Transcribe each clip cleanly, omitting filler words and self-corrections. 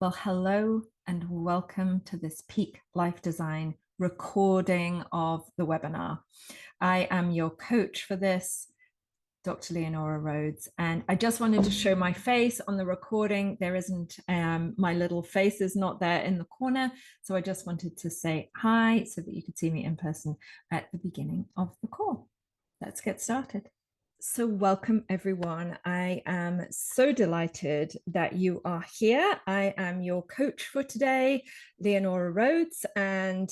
Well, hello and welcome to this Peak Life Design recording of the webinar. I am your coach for this, Dr. Leonora Rhodes, and I just wanted to show my face on the recording. There isn't, my little face is not there in the corner, so I just wanted to say hi so that you could see me in person at the beginning of the call. Let's get started. So welcome everyone. I am so delighted that you are here. I am your coach for today, Leonora Rhodes, and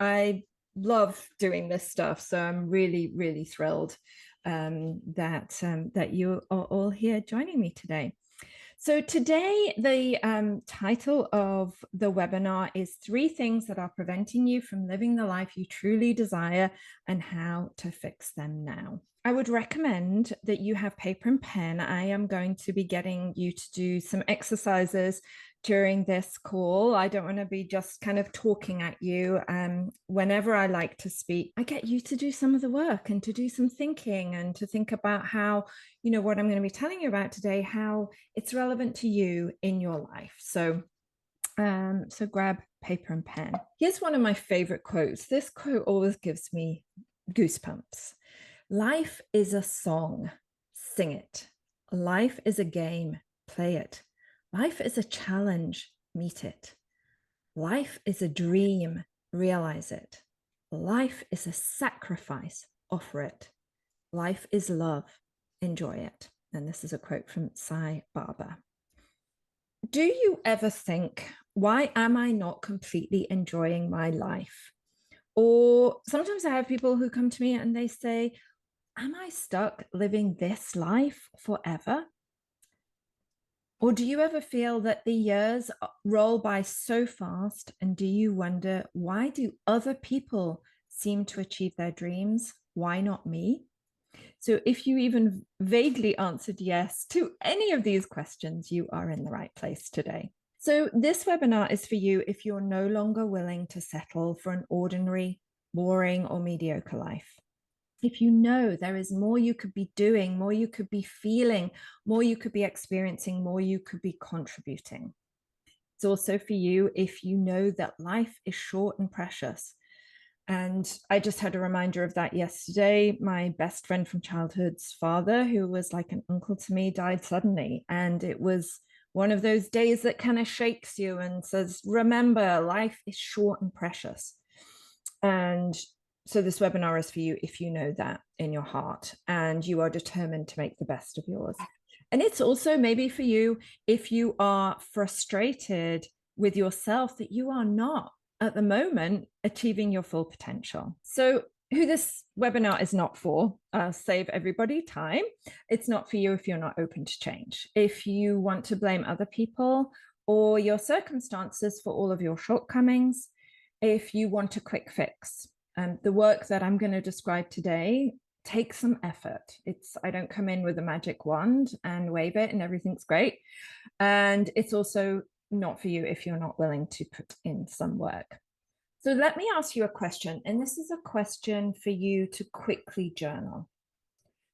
I love doing this stuff. So I'm really, really thrilled that you are all here joining me today. So today, the title of the webinar is 3 things that are preventing you from living the life you truly desire and how to fix them now. I would recommend that you have paper and pen. I am going to be getting you to do some exercises during this call. I don't want to be just kind of talking at you. Whenever I like to speak, I get you to do some of the work and to do some thinking and to think about how, you know, what I'm going to be telling you about today, how it's relevant to you in your life. So grab paper and pen. Here's one of my favorite quotes. This quote always gives me goosebumps. Life is a song, sing it. Life is a game, play it. Life is a challenge, meet it. Life is a dream, realize it. Life is a sacrifice, offer it. Life is love, enjoy it. And this is a quote from Sai Baba. Do you ever think, why am I not completely enjoying my life? Or sometimes I have people who come to me and they say, am I stuck living this life forever? Or do you ever feel that the years roll by so fast, and do you wonder, why do other people seem to achieve their dreams? Why not me? So if you even vaguely answered yes to any of these questions, you are in the right place today. So this webinar is for you if you're no longer willing to settle for an ordinary, boring, or mediocre life. If you know there is more you could be doing, more you could be feeling, more you could be experiencing, more you could be contributing. It's also for you if you know that life is short and precious. And I just had a reminder of that yesterday. My best friend from childhood's father, who was like an uncle to me, died suddenly. And it was one of those days that kind of shakes you and says, remember, life is short and precious. And so this webinar is for you if you know that in your heart and you are determined to make the best of yours. And it's also maybe for you if you are frustrated with yourself that you are not at the moment achieving your full potential. So who this webinar is not for, save everybody time. It's not for you if you're not open to change. If you want to blame other people or your circumstances for all of your shortcomings, if you want a quick fix. The work that I'm going to describe today takes some effort. I don't come in with a magic wand and wave it and everything's great. And it's also not for you if you're not willing to put in some work. So let me ask you a question, and this is a question for you to quickly journal.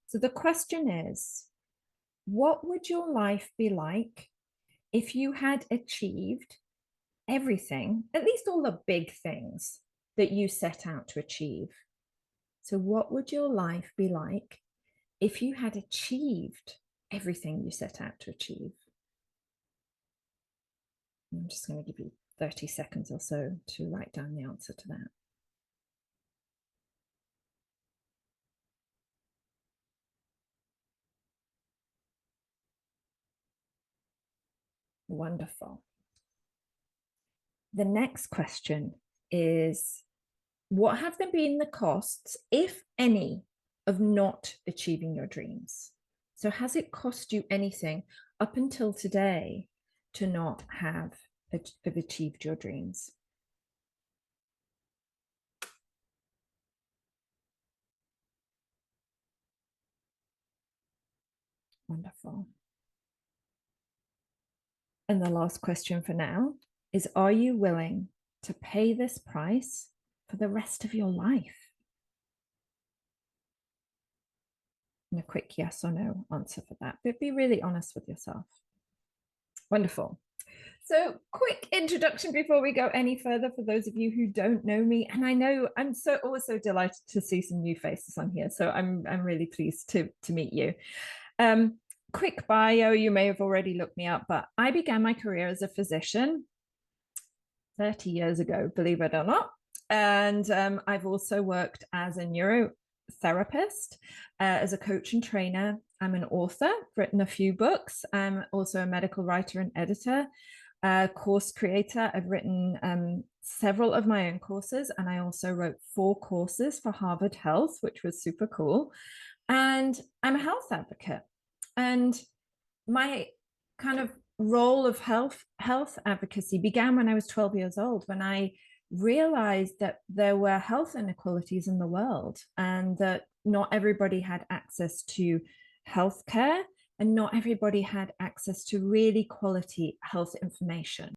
So the question is, what would your life be like if you had achieved everything, at least all the big things that you set out to achieve? So what would your life be like if you had achieved everything you set out to achieve? I'm just going to give you 30 seconds or so to write down the answer to that. Wonderful. The next question is, what have been the costs, if any, of not achieving your dreams? So has it cost you anything up until today to not have achieved your dreams? Wonderful. And the last question for now is, are you willing to pay this price for the rest of your life? And a quick yes or no answer for that, but be really honest with yourself. Wonderful. So, quick introduction before we go any further for those of you who don't know me. And I know I'm so always so delighted to see some new faces on here. So I'm really pleased to meet you. Um, Quick bio, you may have already looked me up, but I began my career as a physician 30 years ago, believe it or not. And I've also worked as a neurotherapist, as a coach and trainer. I'm an author, written a few books. I'm also a medical writer and editor, course creator. I've written several of my own courses, and I also wrote 4 courses for Harvard Health, which was super cool. And I'm a health advocate. And my kind of role of health advocacy began when I was 12 years old, when I realized that there were health inequalities in the world and that not everybody had access to healthcare and not everybody had access to really quality health information.